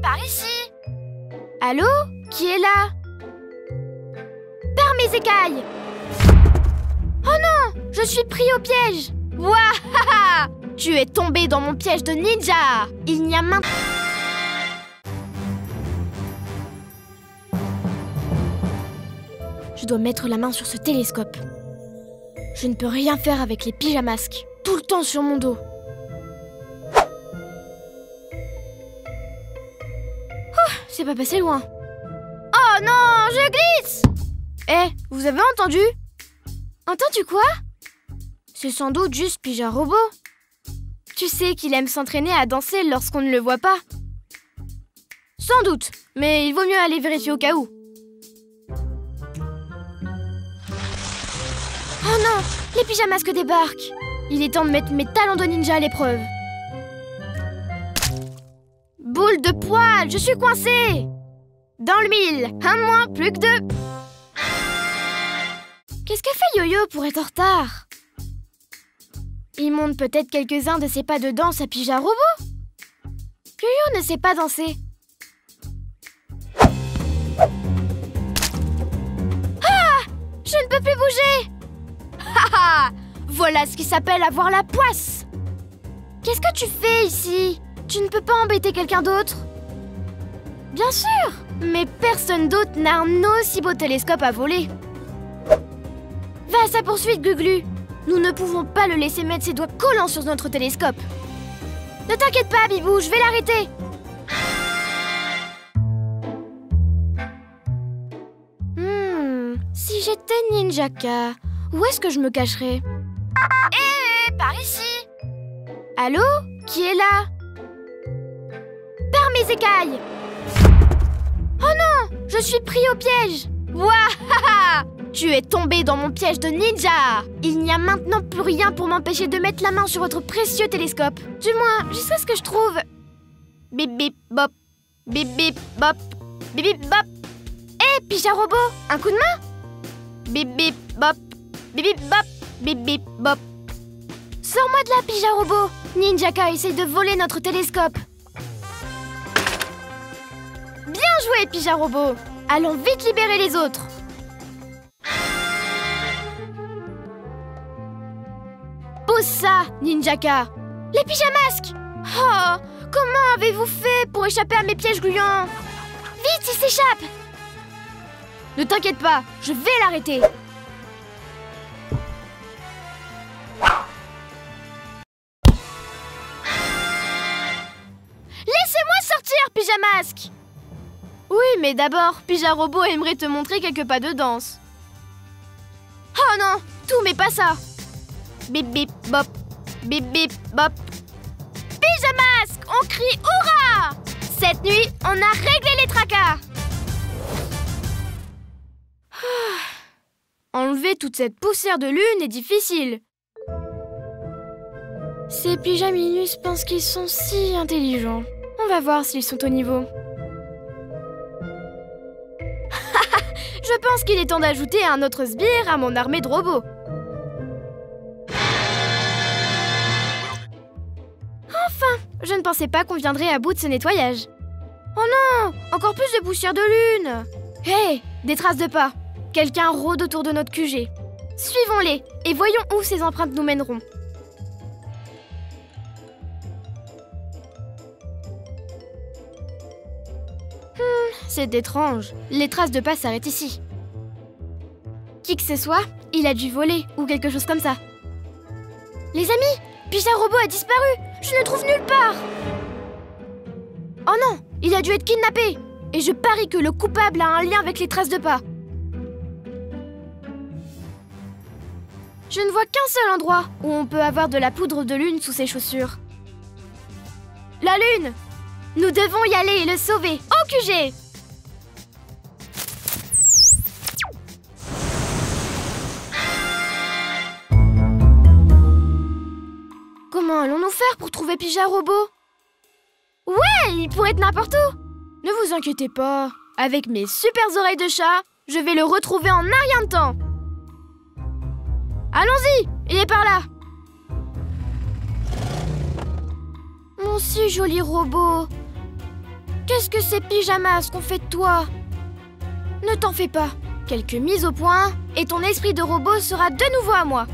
Par ici. Allô? Qui est là? Par mes écailles! Oh non! Je suis pris au piège! Waouh! Tu es tombé dans mon piège de ninja! Il n'y a maintenant... Je dois mettre la main sur ce télescope. Je ne peux rien faire avec les pyjamasques. Tout le temps sur mon dos. Oh, c'est pas passé loin. Oh non, je glisse! Vous avez entendu? Entendu quoi? C'est sans doute juste Pyja Robot. Tu sais qu'il aime s'entraîner à danser lorsqu'on ne le voit pas. Sans doute, mais il vaut mieux aller vérifier au cas où. Oh non, les pyjamasques débarquent. Il est temps de mettre mes talents de ninja à l'épreuve. Boule de poil, je suis coincée. Dans le mille, un de moins, plus que deux. Qu'est-ce que fait Yo-Yo pour être en retard? Il montre peut-être quelques-uns de ses pas de danse à Pyja Robot. Yo-Yo ne sait pas danser. Ah! Je ne peux plus bouger. Haha! Voilà ce qui s'appelle avoir la poisse. Qu'est-ce que tu fais ici? Tu ne peux pas embêter quelqu'un d'autre? Bien sûr! Mais personne d'autre n'a un aussi beau télescope à voler. Va à sa poursuite, Glu-Glu. Nous ne pouvons pas le laisser mettre ses doigts collants sur notre télescope. Ne t'inquiète pas, Bibou, je vais l'arrêter. Si j'étais Ninjaka, où est-ce que je me cacherais? Par ici. Allô? Qui est là? Par mes écailles. Oh non! Je suis pris au piège. Waouh! Tu es tombé dans mon piège de ninja. Il n'y a maintenant plus rien pour m'empêcher de mettre la main sur votre précieux télescope. Du moins, jusqu'à ce que je trouve... Bip bip bop. Bip bip bop. Bip bip bop. Pyja Robot, un coup de main? Bip bip bop. Bip bip bop. Bip bip bop. Sors-moi de là, Pyja Robot. Ninjaka essaie de voler notre télescope. Bien joué, Pyja Robot. Allons vite libérer les autres. Pose ça, Ninjaka. Les pyjamasques. Oh, comment avez-vous fait pour échapper à mes pièges gluants? Vite, il s'échappe. Ne t'inquiète pas, je vais l'arrêter. Laissez-moi sortir, Pyjamasque. Oui, mais d'abord, Pyja Robot aimerait te montrer quelques pas de danse. Oh non, tout mais pas ça. Bip bip bop, bip bip bop. Pyjamasque, on crie hurrah! Cette nuit, on a réglé les tracas. Enlever toute cette poussière de lune est difficile. Ces pyjaminus pensent qu'ils sont si intelligents. On va voir s'ils sont au niveau. Je pense qu'il est temps d'ajouter un autre sbire à mon armée de robots. Enfin, je ne pensais pas qu'on viendrait à bout de ce nettoyage. Oh non, encore plus de poussière de lune. Hé, des traces de pas. Quelqu'un rôde autour de notre QG. Suivons-les et voyons où ces empreintes nous mèneront. C'est étrange. Les traces de pas s'arrêtent ici. Qui que ce soit, il a dû voler ou quelque chose comme ça. Les amis, Pyja Robot a disparu. Je ne le trouve nulle part. Oh non, il a dû être kidnappé. Et je parie que le coupable a un lien avec les traces de pas. Je ne vois qu'un seul endroit où on peut avoir de la poudre de lune sous ses chaussures. La lune! Nous devons y aller et le sauver au QG! Comment allons-nous faire pour trouver Pyja Robot? Ouais, il pourrait être n'importe où! Ne vous inquiétez pas, avec mes super oreilles de chat, je vais le retrouver en un rien de temps! Allons-y! Il est par là! Mon si joli robot! Qu'est-ce que ces pyjamas qu'on fait de toi? Ne t'en fais pas. Quelques mises au point et ton esprit de robot sera de nouveau à moi.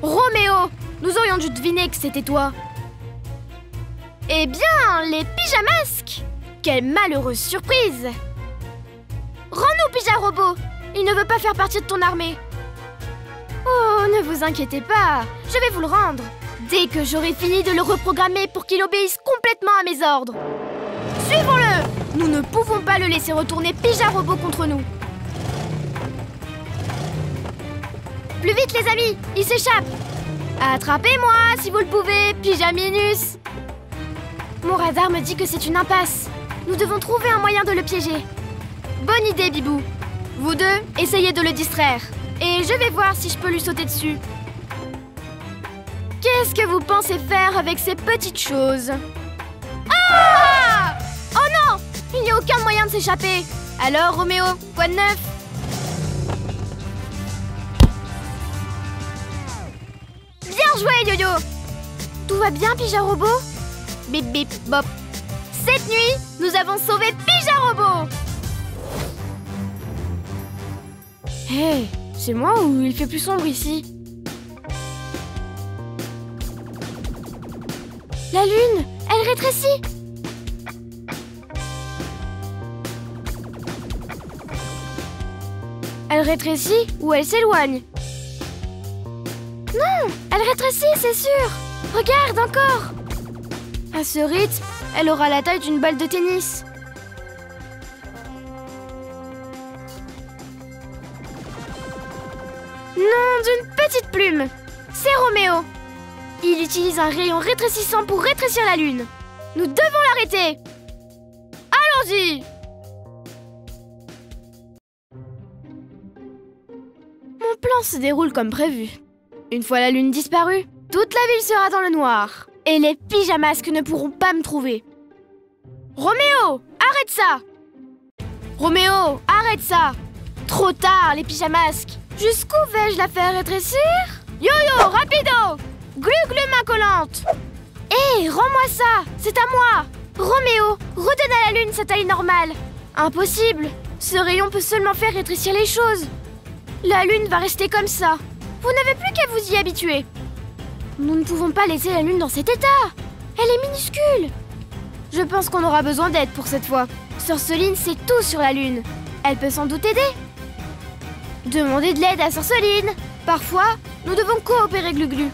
Roméo, nous aurions dû deviner que c'était toi. Eh bien, les pyjamasques! Quelle malheureuse surprise! Rends-nous, Pyja-Robot! Il ne veut pas faire partie de ton armée. Oh, ne vous inquiétez pas, je vais vous le rendre. Dès que j'aurai fini de le reprogrammer pour qu'il obéisse complètement à mes ordres. Suivons-le! Nous ne pouvons pas le laisser retourner Pyja-Robot contre nous. Plus vite, les amis! Il s'échappe! Attrapez-moi, si vous le pouvez, Pyjaminus! Mon radar me dit que c'est une impasse. Nous devons trouver un moyen de le piéger. Bonne idée, Bibou. Vous deux, essayez de le distraire. Et je vais voir si je peux lui sauter dessus. Qu'est-ce que vous pensez faire avec ces petites choses? Ah! Oh non! Il n'y a aucun moyen de s'échapper. Alors, Roméo, quoi de neuf? Bien joué, Yo-Yo! Tout va bien, Pyja-Robot? Bip bip bop. Cette nuit, nous avons sauvé Pyja-Robot! Hé, hey, c'est moi ou il fait plus sombre ici? La lune, elle rétrécit! Elle rétrécit ou elle s'éloigne? Non, elle rétrécit, c'est sûr! Regarde encore! À ce rythme, elle aura la taille d'une balle de tennis. Non, d'une petite plume. C'est Roméo. Il utilise un rayon rétrécissant pour rétrécir la lune. Nous devons l'arrêter. Allons-y. Mon plan se déroule comme prévu. Une fois la lune disparue, toute la ville sera dans le noir. Et les pyjamasques ne pourront pas me trouver. Roméo, arrête ça! Roméo, arrête ça! Trop tard, les pyjamasques! Jusqu'où vais-je la faire rétrécir? Yo-yo, rapido! Glu-glu, main collante! Hé, rends-moi ça! C'est à moi! Roméo, redonne à la lune sa taille normale! Impossible! Ce rayon peut seulement faire rétrécir les choses. La lune va rester comme ça. Vous n'avez plus qu'à vous y habituer. Nous ne pouvons pas laisser la lune dans cet état. Elle est minuscule. Je pense qu'on aura besoin d'aide pour cette fois. Sorceline sait tout sur la lune. Elle peut sans doute aider. Demandez de l'aide à Sorceline. Parfois, nous devons coopérer, Glu-Glu.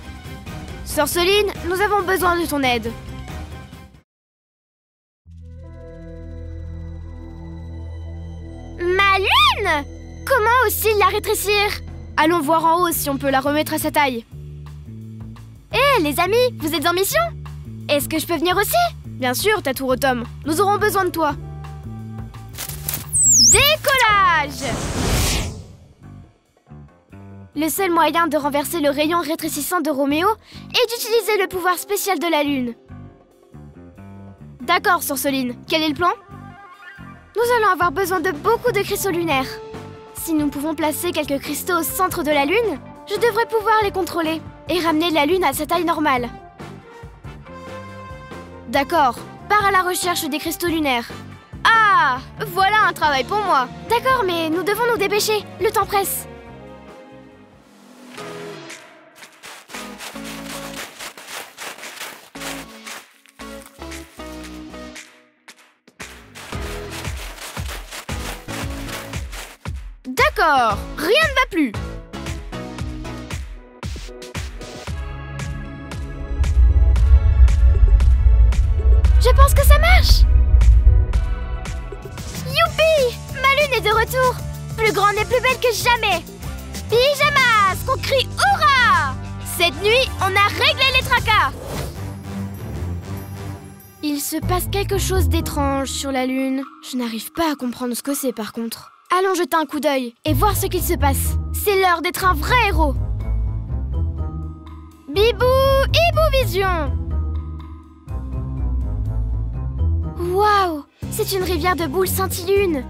Sorceline, nous avons besoin de ton aide. Ma lune! Comment aussi la rétrécir? Allons voir en haut si on peut la remettre à sa taille. Hé, les amis, vous êtes en mission? Est-ce que je peux venir aussi? Bien sûr, Tatouro Tom. Nous aurons besoin de toi. Décollage! Le seul moyen de renverser le rayon rétrécissant de Roméo est d'utiliser le pouvoir spécial de la lune. D'accord, Sorceline. Quel est le plan? Nous allons avoir besoin de beaucoup de cristaux lunaires. Si nous pouvons placer quelques cristaux au centre de la lune, je devrais pouvoir les contrôler et ramener la lune à sa taille normale. D'accord, pars à la recherche des cristaux lunaires. Ah, voilà un travail pour moi. D'accord, mais nous devons nous dépêcher, le temps presse. D'accord, rien ne va plus. Je pense que ça marche. Youpi! Ma lune est de retour. Plus grande et plus belle que jamais. Pyjamas, qu'on crie hurrah! Cette nuit, on a réglé les tracas. Il se passe quelque chose d'étrange sur la lune. Je n'arrive pas à comprendre ce que c'est par contre. Allons jeter un coup d'œil et voir ce qu'il se passe. C'est l'heure d'être un vrai héros. Bibou, Hibou Vision. Waouh, c'est une rivière de boules scintillune.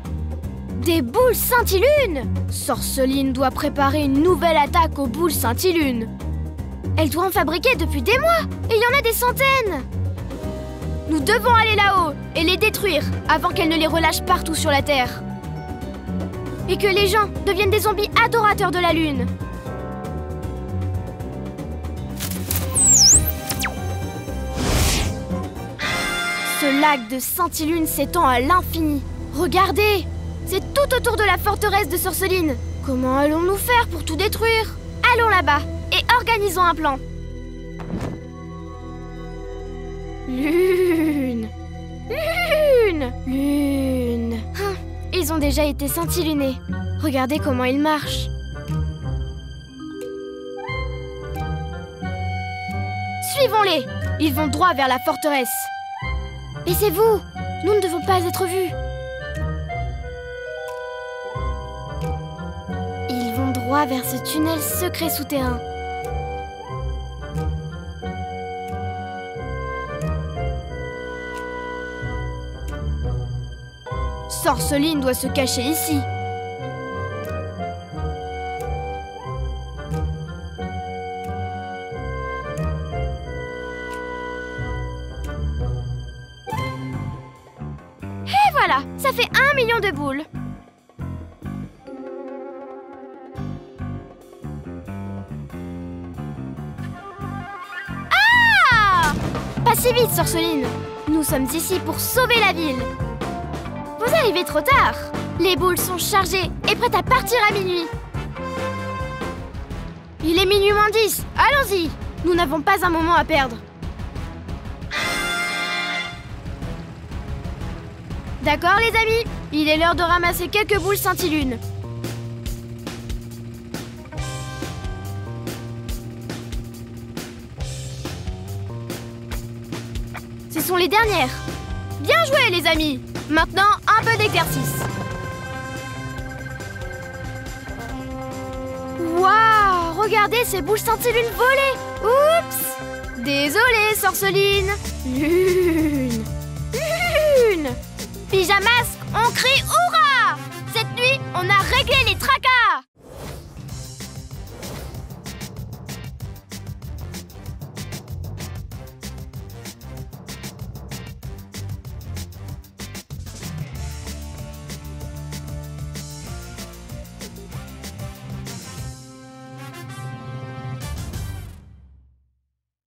Des boules scintillune! Sorceline doit préparer une nouvelle attaque aux boules scintillune. Elle doit en fabriquer depuis des mois, et il y en a des centaines. Nous Nous devons aller là-haut et les détruire avant qu'elles ne les relâchent partout sur la Terre. Et que les gens deviennent des zombies adorateurs de la Lune. Ce lac de Saint-Ilune s'étend à l'infini. Regardez! C'est tout autour de la forteresse de Sorceline. Comment allons-nous faire pour tout détruire? Allons là-bas et organisons un plan. Lune! Lune! Lune! Ah, ils ont déjà été scintillunés. Regardez comment ils marchent. Suivons-les! Ils vont droit vers la forteresse. Et c'est vous! Nous ne devons pas être vus. Ils vont droit vers ce tunnel secret souterrain. Sorceline doit se cacher ici. Et voilà, ça fait 1 million de boules. Ah! Pas si vite, Sorceline. Nous sommes ici pour sauver la ville. Vous arrivez trop tard. Les boules sont chargées et prêtes à partir à minuit. Il est minuit moins 10. Allons-y. Nous n'avons pas un moment à perdre. D'accord, les amis. Il est l'heure de ramasser quelques boules Saint-Ilune. Ce sont les dernières. Bien joué, les amis. Maintenant, un peu d'exercice. Waouh! Regardez ces boules Saint-Ilune voler. Oups! Désolée, Sorceline. Lune! Lune! Pyjamasque, on crie hurrah! Cette nuit, on a réglé les tracas!